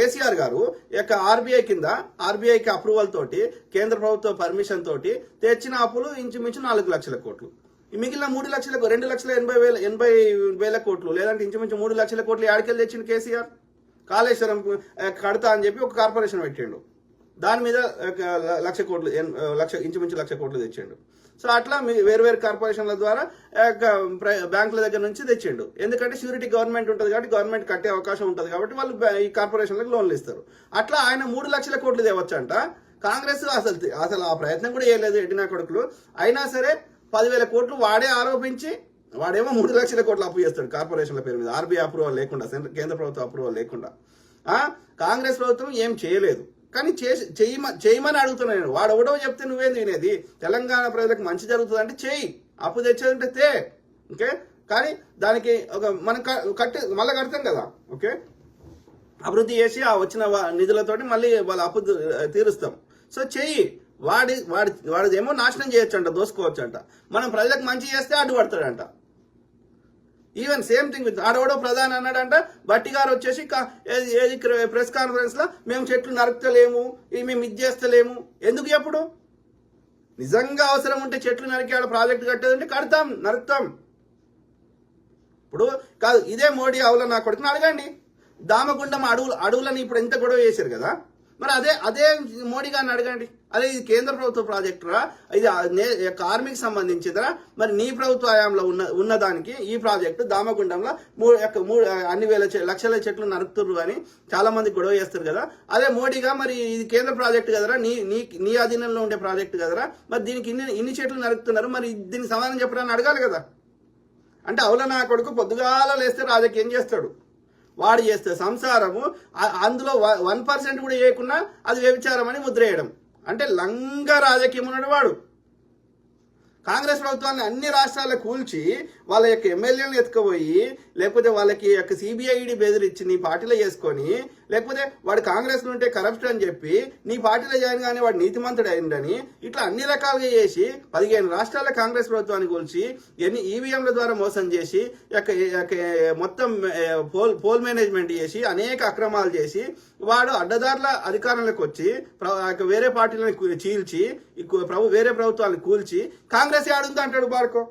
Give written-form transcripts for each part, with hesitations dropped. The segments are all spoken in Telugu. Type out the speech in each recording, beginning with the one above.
కేసీఆర్ గారు యొక్క ఆర్బీఐ కింద ఆర్బీఐకి అప్రూవల్ తోటి కేంద్ర ప్రభుత్వ పర్మిషన్ తోటి తెచ్చిన అప్పులు ఇంచుమించు 4 లక్షల కోట్లు. మిగిలిన 2,80,000 కోట్లు లేదంటే ఇంచుమించు 3 లక్షల కోట్లు ఆడికెళ్ళి తెచ్చిండు కేసీఆర్. కాళేశ్వరం కడతా అని చెప్పి ఒక కార్పొరేషన్ పెట్టిండు, దాని మీద 1,00,000 కోట్లు ఇంచుమించు 1,00,000 కోట్లు తెచ్చిండు. సో అట్లా వేరు కార్పొరేషన్ల ద్వారా బ్యాంకుల దగ్గర నుంచి తెచ్చిండు. ఎందుకంటే ష్యూరిటీ గవర్నమెంట్ ఉంటుంది కాబట్టి గవర్నమెంట్ కట్టే అవకాశం ఉంటుంది కాబట్టి వాళ్ళు ఈ కార్పొరేషన్లకు లోన్లు ఇస్తారు. అట్లా ఆయన 3 లక్షల కోట్లు తేవచ్చంట. కాంగ్రెస్ అసలు ఆ ప్రయత్నం కూడా చేయలేదు ఎడినా కొడుకులు. అయినా సరే 10,000 కోట్లు వాడే ఆరోపించి వాడేమో 3 లక్షల కోట్లు అప్పు చేస్తాడు కార్పొరేషన్ల పేరు మీద, ఆర్బీఐ అప్రూవల్ లేకుండా, కేంద్ర ప్రభుత్వ అప్రూవల్ లేకుండా. కాంగ్రెస్ ప్రభుత్వం ఏం చేయలేదు, కానీ చేయమని అడుగుతున్నాను. వాడు ఒకటో చెప్తే నువ్వేం వినేది? తెలంగాణ ప్రజలకు మంచి జరుగుతుంది అంటే చేయి, అప్పు తెచ్చేదంటే తే, ఓకే. కానీ దానికి ఒక మనం మళ్ళీ కడతాం కదా, ఓకే. అభివృద్ధి చేసి ఆ వచ్చిన నిధులతోటి మళ్ళీ వాళ్ళ అప్పు తీరుస్తాం. సో చెయ్యి. వాడిదేమో నాశనం చేయొచ్చంట, దోసుకోవచ్చంట. మనం ప్రజలకు మంచి చేస్తే అడ్డుపడతాడంట. ఈవెన్ సేమ్ థింగ్ విత్ ఆడవడో ప్రధాని అన్నాడంట. బట్టి గారు వచ్చేసి ఏది ప్రెస్ కాన్ఫరెన్స్ లో మేము చెట్లు నరుకుతలేము, మేము ఇది చేస్తలేము. ఎందుకు ఎప్పుడు నిజంగా అవసరం ఉంటే చెట్లు నరికి ఆడ ప్రాజెక్టు కట్టేదంటే కడతాం, నరుకుతాం. ఇప్పుడు కాదు, ఇదే మోడీ అవుల నా కొడుకుని అడగండి. దామగుండం అడవులని ఇప్పుడు ఎంత గొడవ చేశారు కదా, మరి అదే మోడీ గారిని అడగండి. అదే ఇది కేంద్ర ప్రభుత్వ ప్రాజెక్టురా, ఇది ఆర్మీకి సంబంధించిందిరా, మరి నీ ప్రభుత్వ హయాంలో ఉన్నదానికి ఈ ప్రాజెక్టు దామగుండంలో అన్ని లక్షల చెట్లు నరుకుతుర్రు అని చాలా మంది గొడవ చేస్తారు కదా. అదే మోడీగా మరి ఇది కేంద్ర ప్రాజెక్టు కదరా, నీ అధీనంలో ఉండే ప్రాజెక్టు కదరా, మరి దీనికి ఇన్ని చెట్లు నరుకుతున్నారు, మరి దీనికి సమాధానం చెప్పడానికి అడగాలి కదా. అంటే అవుల నా కొడుకు పొద్దుగాల లేస్తే రాజకీయం చేస్తాడు. వాడు చేస్తే సంసారము, అందులో 1% కూడా చేయకుండా అది వ్యభిచారం అని ముద్ర వేయడం. అంటే లంగా రాజకీయం ఉన్నాడు వాడు. కాంగ్రెస్ ప్రభుత్వాన్ని అన్ని రాష్ట్రాలకు కూల్చి వాళ్ళ యొక్క ఎమ్మెల్యేలను ఎత్తుకుపోయి, లేకపోతే వాళ్ళకి యొక్క సిబిఐడి బెదిరించి నీ పార్టీలో చేసుకొని, లేకపోతే వాడు కాంగ్రెస్ ఉంటే కరప్షన్ అని చెప్పి నీ పార్టీలో జాయిన్ కానీ వాడు నీతిమంతుడు అయిందని ఇట్లా అన్ని రకాలుగా చేసి 15 రాష్ట్రాల కాంగ్రెస్ ప్రభుత్వాన్ని కూల్చి ఈవీఎంల ద్వారా మోసం చేసి మొత్తం పోల్ మేనేజ్మెంట్ చేసి అనేక అక్రమాలు చేసి వాడు అడ్డదారుల అధికారంలోకి వచ్చి వేరే పార్టీలను చీల్చి వేరే ప్రభుత్వాలను కూల్చి కాంగ్రెస్ ఆడుంది అంటాడు. బార్కో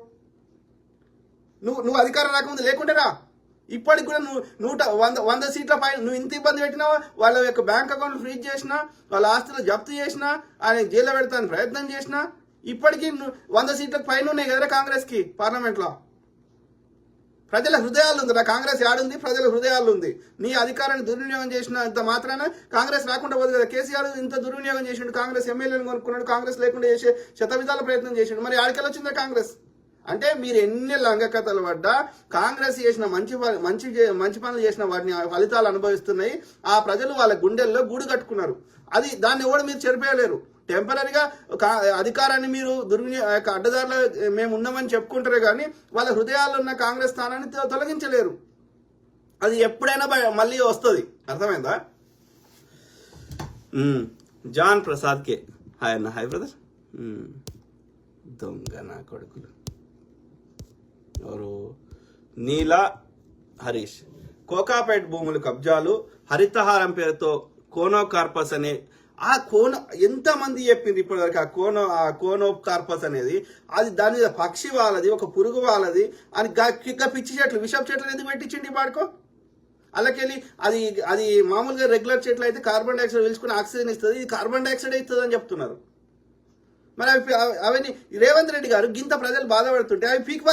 నువ్వు అధికారం రాకముందు లేకుంటేరా ఇప్పటికి కూడా నువ్వు 100 సీట్ల పైన నువ్వు ఇంత ఇబ్బంది పెట్టినావా, వాళ్ళ యొక్క బ్యాంక్ అకౌంట్ ఫ్రీజ్ చేసినా, వాళ్ళ ఆస్తులు జప్తు చేసినా, ఆయన జైల్లో పెడతానికి ప్రయత్నం చేసినా, ఇప్పటికీ 100 సీట్లకు పైన ఉన్నాయి కదరా కాంగ్రెస్ కి పార్లమెంట్ లో. ప్రజల హృదయాలు ఉంది నా కాంగ్రెస్ ఆడుంది, ప్రజల హృదయాలు ఉంది. నీ అధికారాన్ని దుర్వినియోగం చేసినంత మాత్రాన కాంగ్రెస్ రాకుండా పోదు కదా. కేసీఆర్ ఇంత దుర్వినియోగం చేసిండు, కాంగ్రెస్ ఎమ్మెల్యేలను కొనుక్కున్నాడు, కాంగ్రెస్ లేకుండా చేసే శతవిధాల ప్రయత్నం చేసిండు. మరి ఆడికెళ్ళి వచ్చిందా కాంగ్రెస్? అంటే మీరు ఎన్ని లంగకథలు పడ్డా కాంగ్రెస్ చేసిన మంచి పనులు చేసిన వాటిని ఫలితాలు అనుభవిస్తున్నాయి. ఆ ప్రజలు వాళ్ళ గుండెల్లో గూడు కట్టుకున్నారు. దాన్ని ఎవరు మీరు చెరిపేయలేరు. టెంపరీగా అధికారాన్ని మీరు అడ్డదారులో మేము ఉన్నామని చెప్పుకుంటారే కానీ వాళ్ళ హృదయాల్లో ఉన్న కాంగ్రెస్ స్థానాన్ని తొలగించలేరు. అది ఎప్పుడైనా మళ్ళీ వస్తుంది. అర్థమైందా? జాన్ ప్రసాద్ కే హాయ్ అన్న. Hi brother. దొంగ నా కొడుకులు ఎవరు? నీలా హరీష్. కోకాపేట్ భూములు కబ్జాలు, హరితహారం పేరుతో కోనో కార్పస్ అనే ఆ ఎంతమంది చెప్పింది ఇప్పటివరకు ఆ కోనో కార్పస్ అనేది, అది దాని మీద పక్షి వాళ్ళది, ఒక పురుగు వాళ్ళది అని పిచ్చి చెట్లు, విషపు చెట్లు ఎందుకు పెట్టించిండి వాడుకో? అలాకెళ్ళి అది మామూలుగా రెగ్యులర్ చెట్లు అయితే కార్బన్ డైఆక్సైడ్ పీల్చుకుని ఆక్సిజన్ ఇస్తుంది, ఇది కార్బన్ డైఆక్సైడ్ ఇస్తుంది అని చెప్తున్నారు. మరి అవన్నీ రేవంత్ రెడ్డి గారు గింత ప్రజలు బాధపడుతుంటే అవి పీక్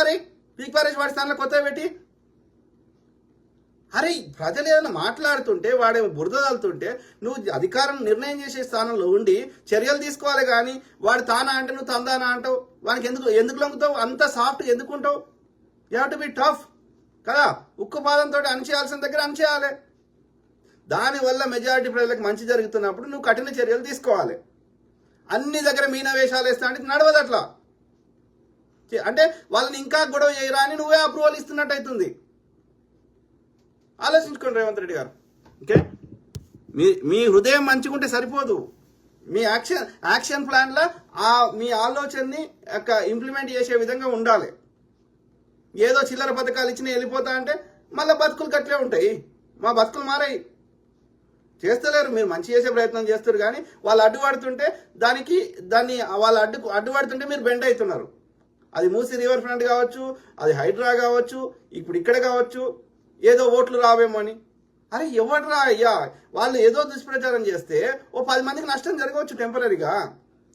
పారేసి వాడి స్థానంలో కొత్తగా పెట్టి, అరే ప్రజలు ఏదైనా మాట్లాడుతుంటే వాడేమో బురద తల్లుతుంటే నువ్వు అధికారం నిర్ణయం చేసే స్థానంలో ఉండి చర్యలు తీసుకోవాలి. కానీ వాడు తానా అంటే నువ్వు తందానా అంటావు. వానికి ఎందుకు లొంగుతావు? అంత సాఫ్ట్ ఎందుకుంటావు? You have to be tough కదా. ఉక్కు పాదంతో అణచేయాల్సిన దగ్గర అణచేయాలి. దానివల్ల మెజారిటీ ప్రజలకు మంచి జరుగుతున్నప్పుడు నువ్వు కఠిన చర్యలు తీసుకోవాలి. అన్ని దగ్గర మీనవేషాలు వేస్తా అంటే నడవదు అట్లా. అంటే వాళ్ళని ఇంకా గొడవ చేయరా అని నువ్వే అప్రూవల్ ఇస్తున్నట్టు అవుతుంది. ఆలోచించుకోండి రేవంత్ రెడ్డి గారు. ఓకే, మీ హృదయం మంచిగుంటే సరిపోదు. మీ యాక్షన్ ప్లాన్లో మీ ఆలోచనని ఇంప్లిమెంట్ చేసే విధంగా ఉండాలి. ఏదో చిల్లర పథకాలు ఇచ్చిన వెళ్ళిపోతా అంటే మళ్ళీ బతుకులు గట్లే ఉంటాయి. మా బతుకులు మారాయి. చేస్తలేరు. మీరు మంచి చేసే ప్రయత్నం చేస్తారు కానీ వాళ్ళు అడ్డుపడుతుంటే దాన్ని వాళ్ళు అడ్డుపడుతుంటే మీరు బెండ్ అవుతున్నారు. అది మూసీ రివర్ ఫ్రంట్ కావచ్చు, అది హైడ్రా కావచ్చు, ఇప్పుడు ఇక్కడ కావచ్చు, ఏదో ఓట్లు రావేమో అని. అరే ఎవడరా అయ్యా, వాళ్ళు ఏదో దుష్ప్రచారం చేస్తే ఓ 10 మందికి నష్టం జరగవచ్చు టెంపరీగా.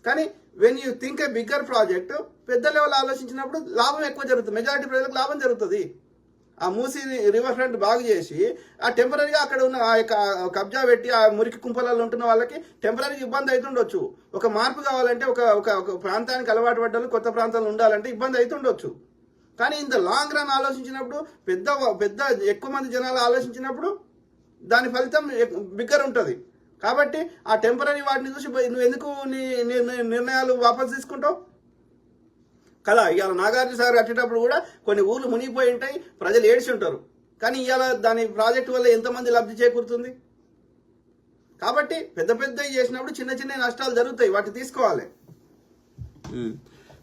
కానీ when you think a bigger project, పెద్ద లెవెల్ ఆలోచించినప్పుడు లాభం ఎక్కువ జరుగుతుంది, మెజారిటీ ప్రజలకు లాభం జరుగుతుంది. ఆ మూసీ రివర్ ఫ్రంట్ బాగు చేసి ఆ టెంపరీగా అక్కడ ఉన్న ఆ యొక్క కబ్జా పెట్టి ఆ మురికి కుంపలలో ఉంటున్న వాళ్ళకి టెంపరీగా ఇబ్బంది అవుతుండొచ్చు. ఒక మార్పు కావాలంటే ఒక ప్రాంతానికి అలవాటు పడ్డాలు కొత్త ప్రాంతాలు ఉండాలంటే ఇబ్బంది అవుతుండొచ్చు. కానీ ఇంత లాంగ్ రన్ ఆలోచించినప్పుడు, పెద్ద ఎక్కువ మంది జనాలు ఆలోచించినప్పుడు దాని ఫలితం బిగ్గర్ ఉంటుంది. కాబట్టి ఆ టెంపరీ వాటిని చూసి నువ్వు ఎందుకు నీ నిర్ణయాలు వాపసు తీసుకుంటావు కదా. ఇవాళ నాగార్జున సాగర్ కట్టేటప్పుడు కూడా కొన్ని ఊర్లు మునిగిపోయి ఉంటాయి, ప్రజలు ఏడ్చి ఉంటారు. కానీ ఇవాళ దాని ప్రాజెక్టు వల్ల ఎంతమంది లబ్ధి చేకూరుతుంది. కాబట్టి పెద్దవి చేసినప్పుడు చిన్న నష్టాలు జరుగుతాయి, వాటిని తీసుకోవాలి.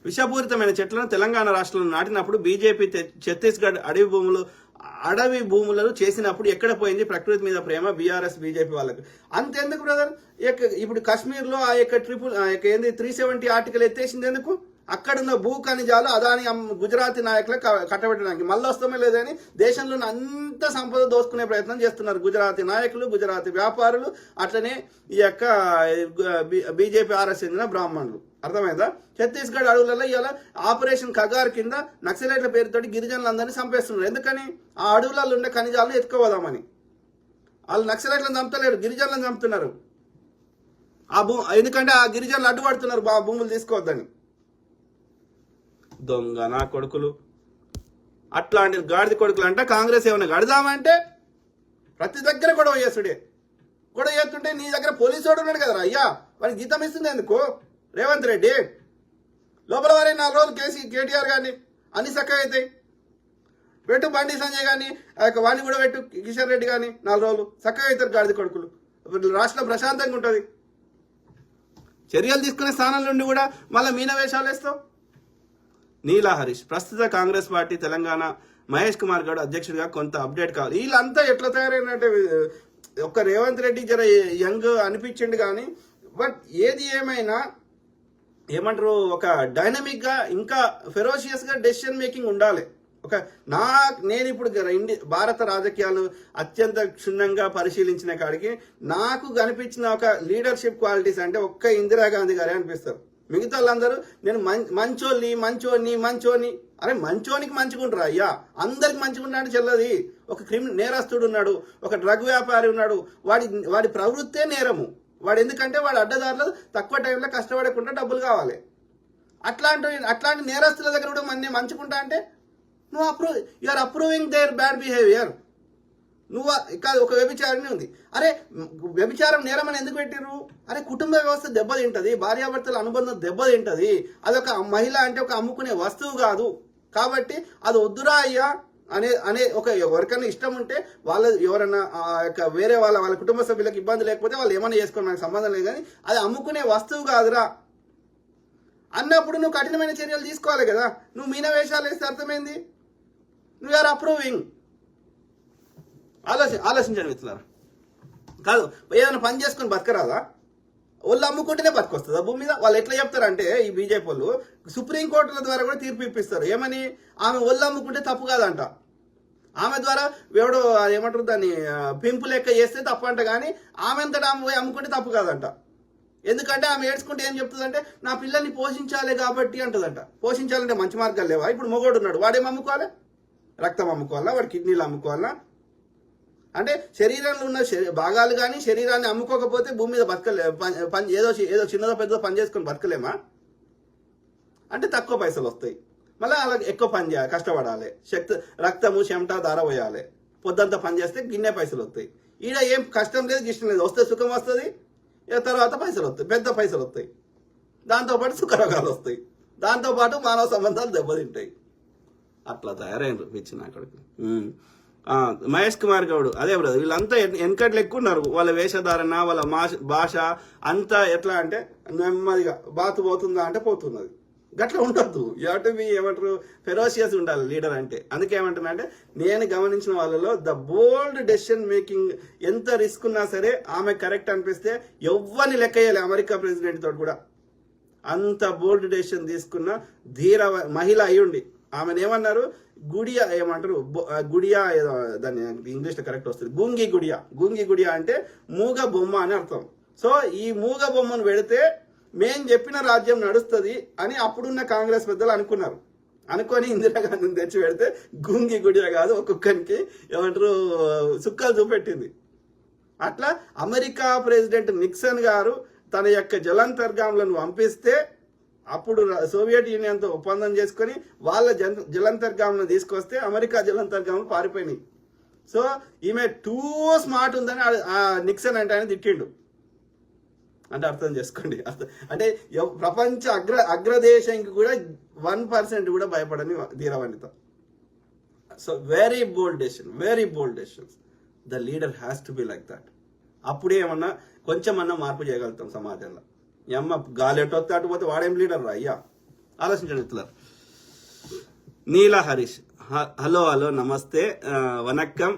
విషపూరితమైన చెట్లను తెలంగాణ రాష్ట్రంలో నాటినప్పుడు బీజేపీ ఛత్తీస్గఢ్ అడవి భూములను చేసినప్పుడు ఎక్కడ పోయింది ప్రకృతి మీద ప్రేమ బీఆర్ఎస్ బీజేపీ వాళ్ళకు? అంతెందుకు బ్రదర్, ఇప్పుడు కాశ్మీర్లో ఆ యొక్క 370 ఆర్టికల్ ఎత్తేసింది ఎందుకు? అక్కడున్న భూ ఖనిజాలు అదాని గుజరాతీ నాయకులకు కట్టబెట్టడానికి. మళ్ళీ వస్తామే లేదని దేశంలోని అంత సంపద దోసుకునే ప్రయత్నం చేస్తున్నారు గుజరాతీ నాయకులు, గుజరాతీ వ్యాపారులు, అట్లనే ఈ యొక్క బీజేపీ ఆర్ఎస్ చెందిన బ్రాహ్మణులు. అర్థమైందా? ఛత్తీస్గఢ్ అడవులలో ఇలా ఆపరేషన్ కగార్ కింద నక్సలైట్ల పేరుతోటి గిరిజనులందరినీ చంపేస్తున్నారు. ఎందుకని? ఆ అడవులలో ఉండే ఖనిజాలను ఎత్తుకోవదామని. వాళ్ళు నక్సలైట్లను చంపుతలేరు, గిరిజనులను చంపుతున్నారు. ఎందుకంటే ఆ గిరిజనులు అడ్డుపడుతున్నారు భూములు తీసుకోవద్దని. దొంగ నా కొడుకులు, అట్లాంటి గాడిద కొడుకులు అంట. కాంగ్రెస్ ఏమైనా గడదామంటే ప్రతి దగ్గర గొడవ చేసుడే. గొడవ చేస్తుంటే నీ దగ్గర పోలీసు వాడు ఉన్నాడు కదరా అయ్యా, వాడికి జీతం ఇస్తుంది ఎందుకు? రేవంత్ రెడ్డి లోపల వారే 4 రోజులు కేటీఆర్ గారిని అన్ని చక్కగా అవుతాయి. పెట్టు బండి సంజయ్ గాని వాడిని కూడా పెట్టు, కిషన్ రెడ్డి కానీ 4 రోజులు చక్కగా అవుతారు గాడిద కొడుకులు. రాష్ట్రం ప్రశాంతంగా ఉంటుంది. చర్యలు తీసుకునే స్థానం నుండి కూడా మళ్ళీ మీనవేషాలు వేస్తావు. నీలా హరీష్ ప్రస్తుత కాంగ్రెస్ పార్టీ తెలంగాణ మహేష్ కుమార్ గౌడ్ అధ్యక్షుడిగా కొంత అప్డేట్ కావాలి. వీళ్ళంతా ఎట్లా తయారైనట్టే, ఒక్క రేవంత్ రెడ్డి జర యంగ్ అనిపించిండు కానీ, బట్ ఏది ఏమైనా ఏమంటారు, ఒక డైనమిక్ గా ఇంకా ఫెరోషియస్ గా డెసిషన్ మేకింగ్ ఉండాలి. నేను ఇప్పుడు భారత రాజకీయాలు అత్యంత క్షుణ్ణంగా పరిశీలించిన కాడికి నాకు కనిపించిన ఒక లీడర్షిప్ క్వాలిటీస్ అంటే ఒక్క ఇందిరాగాంధీ గారే అనిపిస్తారు. మిగతా వాళ్ళందరూ నేను మంచోని. అరే మంచోనికి మంచిగుంటారా అయ్యా? అందరికి మంచిగుంటా అంటే చెల్లది. ఒక నేరస్తుడు ఉన్నాడు, ఒక డ్రగ్ వ్యాపారి ఉన్నాడు, వాడి ప్రవృత్తే నేరము. వాడు ఎందుకంటే వాడు అడ్డదారులు తక్కువ టైంలో కష్టపడకుండా డబ్బులు కావాలి. అట్లాంటి నేరస్తుల దగ్గర కూడా మంచుకుంటా అంటే you are approving their bad behaviour. కాదు, ఒక వ్యభిచారిణి ఉంది. అరే వ్యభిచారం నేరం అని ఎందుకు పెట్టిర్రు? అరే కుటుంబ వ్యవస్థ దెబ్బతింటది, భార్యాభర్తల అనుబంధం దెబ్బతింటది. అదొక మహిళ అంటే ఒక అమ్ముకునే వస్తువు కాదు. కాబట్టి అది వద్దురా అయ్యా అనే ఎవరికైనా ఇష్టం ఉంటే ఎవరన్నా వేరే వాళ్ళ కుటుంబ సభ్యులకు ఇబ్బంది లేకపోతే వాళ్ళు ఏమైనా చేసుకోండి, మనకు సంబంధం లేదు. కానీ అది అమ్ముకునే వస్తువు కాదురా అన్నప్పుడు నువ్వు కఠినమైన చర్యలు తీసుకోవాలి కదా. నువ్వు మీనవేషాలు వేస్తే అర్థమైంది, నువ్వు ఆర్ అప్రూవింగ్. ఆలోచించండి మిత్రులారా. కాదు, ఏదైనా పని చేసుకుని బతకరాదా? వాళ్ళు అమ్ముకుంటేనే బతకొస్తుందా భూమి మీద? వాళ్ళు ఎట్లా చెప్తారంటే ఈ బీజేపీ వాళ్ళు సుప్రీంకోర్టుల ద్వారా కూడా తీర్పు ఇప్పిస్తారు. ఏమని? ఆమె ఒళ్ళు అమ్ముకుంటే తప్పు కాదంట. ఆమె ద్వారా ఎవడో ఏమంటారు దాన్ని పెంపు లెక్క చేస్తే తప్పు అంట. కానీ ఆమె అంతటా ఆమె పోయి అమ్ముకుంటే తప్పు కాదంట. ఎందుకంటే ఆమె ఏడ్చుకుంటే ఏం చెప్తుందంటే నా పిల్లల్ని పోషించాలి కాబట్టి అంటదంట. పోషించాలంటే మంచి మార్గాలు లేవా? ఇప్పుడు మొగోడు ఉన్నాడు, వాడేం అమ్ముకోవాలి? రక్తం అమ్ముకోవాలా? వాడి కిడ్నీలు అమ్ముకోవాలా? అంటే శరీరంలో ఉన్న భాగాలు కానీ శరీరాన్ని అమ్ముకోకపోతే భూమి మీద ఏదో చిన్నదో పెద్దదో పని చేసుకొని బతకలేమా? అంటే తక్కువ పైసలు వస్తాయి. మళ్ళీ అలా ఎక్కువ పని చేయాలి, కష్టపడాలి, రక్తము చెమట ధార పోయాలి. పొద్దంతా పని చేస్తే గిన్నె పైసలు వస్తాయి. ఈడ ఏం కష్టం లేదు, ఇష్టం లేదు. వస్తే సుఖం వస్తుంది, తర్వాత పైసలు వస్తాయి, పెద్ద పైసలు వస్తాయి. దాంతోపాటు సుఖరోగాలు వస్తాయి, దాంతోపాటు మానవ సంబంధాలు దెబ్బతింటాయి. అట్లా తయారైనరు పిచ్చిన అక్కడికి. మహేష్ కుమార్ గౌడ్ అదే బ్రదర్, వీళ్ళంతా వెనకట్లు ఎక్కువ ఉన్నారు. వాళ్ళ వేషధారణ, వాళ్ళ భాష అంతా ఎట్లా అంటే నెమ్మదిగా బాతు పోతుందా అంటే పోతున్నది. గట్లా ఉండొద్దు. యూ హ్యావ్ టు బి ఏమంటారు ఫెరోషియస్ ఉండాలి లీడర్ అంటే. అందుకే ఏమంటున్నా అంటే నేను గమనించిన వాళ్ళలో ద బోల్డ్ డెసిషన్ మేకింగ్, ఎంత రిస్క్ ఉన్నా సరే ఆమె కరెక్ట్ అనిపిస్తే ఎవ్వరిని లెక్కయ్యాలి అమెరికా ప్రెసిడెంట్ తోటి కూడా. అంత బోల్డ్ డెసిషన్ తీసుకున్న ధీర మహిళ అయ్యుండి ఆమెను ఏమన్నారు గుడియా ఏమంటారు గుడియా ఏదో దాన్ని ఇంగ్లీష్లో కరెక్ట్ వస్తుంది గుంగి గుడియా అంటే మూగ బొమ్మ అని అర్థం. సో ఈ మూగ బొమ్మను పెడితే మేం చెప్పిన రాజ్యం నడుస్తుంది అని అప్పుడున్న కాంగ్రెస్ పెద్దలు అనుకున్నారు. అనుకొని ఇందిరాగాంధీని తెచ్చి పెడితే గుంగి గుడియా కాదు ఒక్కొక్కరికి ఏమంటారు సుక్కలు చూపెట్టింది. అట్లా అమెరికా ప్రెసిడెంట్ నిక్సన్ గారు తన యొక్క జలంతర్గాములను పంపిస్తే అప్పుడు సోవియట్ యూనియన్తో ఒప్పందం చేసుకొని వాళ్ళ జలంతర్గాములను తీసుకొస్తే అమెరికా జలంతర్గాములు పారిపోయినాయి. సో ఈమె టూ స్మార్ట్ ఉందని నిక్సన్ అంటే ఆయన తిట్టిండు. అంటే అర్థం చేసుకోండి. అంటే ప్రపంచ అగ్రదేశానికి కూడా 1% కూడా భయపడని ధీరవనిత. So very bold decisions. The leader has to be like that. అప్పుడే ఏమన్నా కొంచెమన్నా మార్పు చేయగలుగుతాం సమాజంలో. ఈ అమ్మ గాలి ఎట్టొస్తే అటు పోతే వాడేం లీడర్ రా అయ్యా, ఆలోచించండి ఇట్లా. నీలా హరీష్ హలో నమస్తే వనక్కం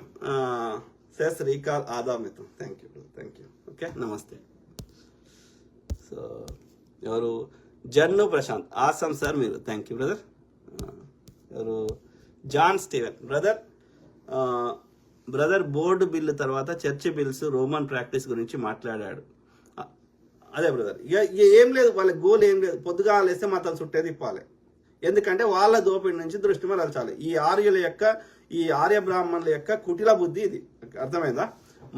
సెస్ రీకాల్ ఆదామితం. Thank you. ఓకే నమస్తే. సో ఎవరు జన్ను ప్రశాంత్ ఆసమ్ సార్ మీరు. Thank you brother. ఎవరు John Steven brother board bill తర్వాత చర్చ్ బిల్స్ రోమన్ ప్రాక్టీస్ గురించి మాట్లాడాడు. అదే బ్రదర్ ఇక ఏం లేదు, వాళ్ళ గోల్ ఏం లేదు, పొద్దుగా లేస్తే మతం చుట్టే తిప్పాలి. ఎందుకంటే వాళ్ళ దోపిడి నుంచి దృష్టి మరల్చాలి. ఈ ఆర్య బ్రాహ్మణుల యొక్క కుటిల బుద్ధి ఇది. అర్థమైందా?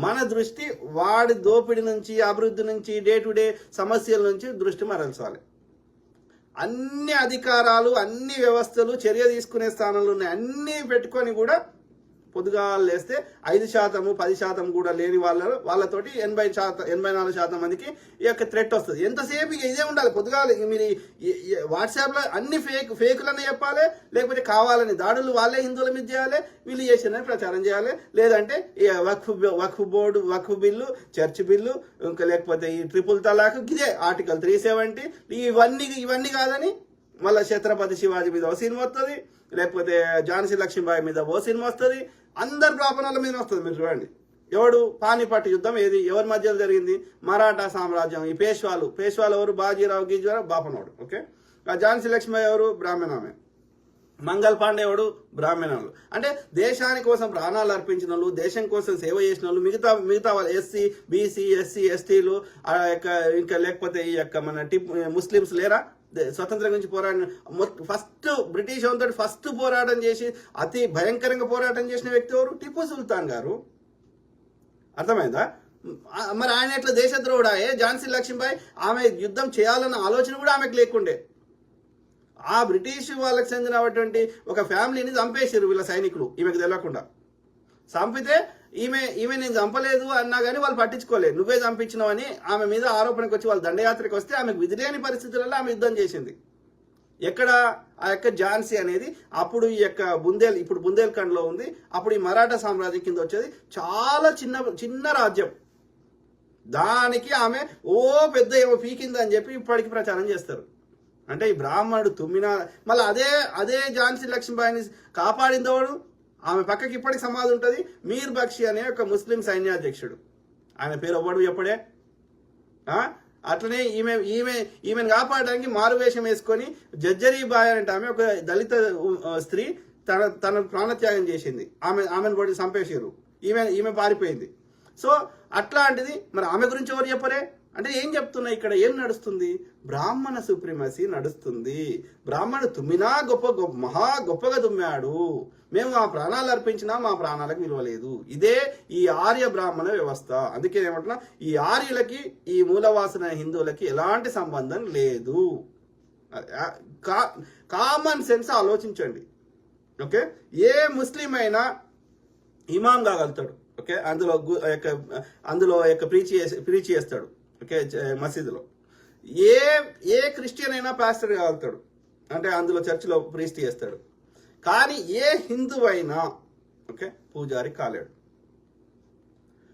మన దృష్టి వాడి దోపిడి నుంచి, అభివృద్ధి నుంచి, డే టు డే సమస్యల నుంచి దృష్టి మరల్చాలి. అన్ని అధికారాలు, అన్ని వ్యవస్థలు చర్య తీసుకునే స్థానంలో ఉన్నాయి. అన్నీ పెట్టుకొని కూడా పొద్దుగా లేస్తే 5%, 10% కూడా లేని వాళ్ళతోటి 84% మందికి ఈ యొక్క థ్రెట్ వస్తుంది. ఎంతసేపు ఇదే ఉండాలి. పొద్దుగా మీరు వాట్సాప్లో అన్ని ఫేకులనే చెప్పాలి, లేకపోతే కావాలని దాడులు వాళ్ళే హిందువుల మీద చేయాలి, వీళ్ళు చేసినని ప్రచారం చేయాలి. లేదంటే వక్ఫ్ బిల్లు, చర్చ్ బిల్లు, ఇంకా లేకపోతే ఈ ట్రిపుల్ తలాక్, ఇదే ఆర్టికల్ 370, ఇవన్నీ కాదని మళ్ళీ ఛత్రపతి శివాజీ మీద ఓ సినిమా వస్తుంది, లేకపోతే ఝాన్సీ లక్ష్మీబాయి మీద ఓ సినిమా వస్తుంది, అందరి ప్రాపణాల మీద వస్తుంది. మీరు చూడండి, ఎవడు పానిపట్టు యుద్ధం ఏది ఎవరి మధ్యలో జరిగింది? మరాఠా సామ్రాజ్యం. ఈ పేష్వాలు ఎవరు? బాజీరావు గీజీరావు బాపనోడు. ఓకే, ఆ ఝాన్సీ లక్ష్మీబాయి ఎవరు? బ్రాహ్మణామె. మంగళ పాండే ఎవడు? బ్రాహ్మణులు. అంటే దేశాని కోసం ప్రాణాలు అర్పించిన వాళ్ళు, దేశం కోసం సేవ చేసిన వాళ్ళు, మిగతా వాళ్ళు ఎస్సీ, బీసీ, ఎస్సీ, ఎస్టీలు, ఇంకా లేకపోతే ఈ యొక్క మన ముస్లిమ్స్ లేరా? స్వతంత్రం గురించి పోరాడిన ఫస్ట్ బ్రిటిష్ వాళ్ళతో ఫస్ట్ పోరాటం చేసి అతి భయంకరంగా పోరాటం చేసిన వ్యక్తి ఎవరు? టిప్పు సుల్తాన్ గారు. అర్థమైందా? మరి ఆయన ఎట్లా దేశద్రోహుడాయే? ఝాన్సీ లక్ష్మీబాయి ఆమె యుద్ధం చేయాలన్న ఆలోచన కూడా ఆమెకు లేకుండే. ఆ బ్రిటిష్ వాళ్ళకి చెందినటువంటి ఒక ఫ్యామిలీని చంపేసారు వీళ్ళ సైనికులు, ఈమెకు తెలియకుండా. చంపితే ఈమె నేను చంపలేదు అన్నా కానీ వాళ్ళు పట్టించుకోలేదు. నువ్వే చంపించినావని ఆమె మీద ఆరోపణకు వచ్చి వాళ్ళు దండయాత్రకు వస్తే ఆమెకు విధిలేని పరిస్థితులలో ఆమె యుద్ధం చేసింది. ఎక్కడ? ఆ యొక్క ఝాన్సీ అనేది అప్పుడు ఈ యొక్క ఇప్పుడు బుందేల్ఖండ్లో ఉంది. అప్పుడు ఈ మరాఠా సామ్రాజ్యం కింద వచ్చేది చాలా చిన్న రాజ్యం. దానికి ఆమె పెద్ద ఏమో పీకింది అని చెప్పి ఇప్పటికి ప్రచారం చేస్తారు. అంటే ఈ బ్రాహ్మణుడు తుమ్మినా మళ్ళీ అదే ఝాన్సీ లక్ష్మీబాయిని కాపాడిందవాడు. ఆమె పక్కకి ఇప్పటికి సమాధి ఉంటుంది. మీర్ బక్షి అనే ఒక ముస్లిం సైన్యాధ్యక్షుడు. ఆయన పేరు ఎవ్వడు చెప్పడే. అట్లనే ఈమెను కాపాడడానికి మారువేషం వేసుకొని జజ్జరీబాయ్ అంటే ఆమె ఒక దళిత స్త్రీ తన ప్రాణత్యాగం చేసింది. ఆమెను పడి చంపేసారు. ఈమె పారిపోయింది. సో అట్లాంటిది మరి ఆమె గురించి ఎవరు చెప్పరే? అంటే ఏం చెప్తున్నా ఇక్కడ? ఏం నడుస్తుంది? బ్రాహ్మణ సుప్రీమసీ నడుస్తుంది. బ్రాహ్మణుడు తుమ్మినా మహా గొప్పగా తుమ్మాడు, మేము ఆ ప్రాణాలు అర్పించినా మా ప్రాణాలకు విలువలేదు. ఇదే ఈ ఆర్య బ్రాహ్మణ వ్యవస్థ. అందుకే ఏమంటున్నా, ఈ ఆర్యులకి ఈ మూలవాసన హిందువులకి ఎలాంటి సంబంధం లేదు. కామన్ సెన్స్ ఆలోచించండి. ఓకే, ఏ ముస్లిం అయినా ఇమాం కాగలుగుతాడు. ఓకే, అందులో ప్రీచ్ చేస్తాడు. ఓకే, మసీదులో. ఏ క్రిస్టియన్ అయినా పాస్టర్ కాగలుగుతాడు, అంటే అందులో చర్చిలో ప్రీస్ట్ చేస్తాడు. కానీ ఏ హిందువు అయినా ఓకే పూజారి కాలేడు.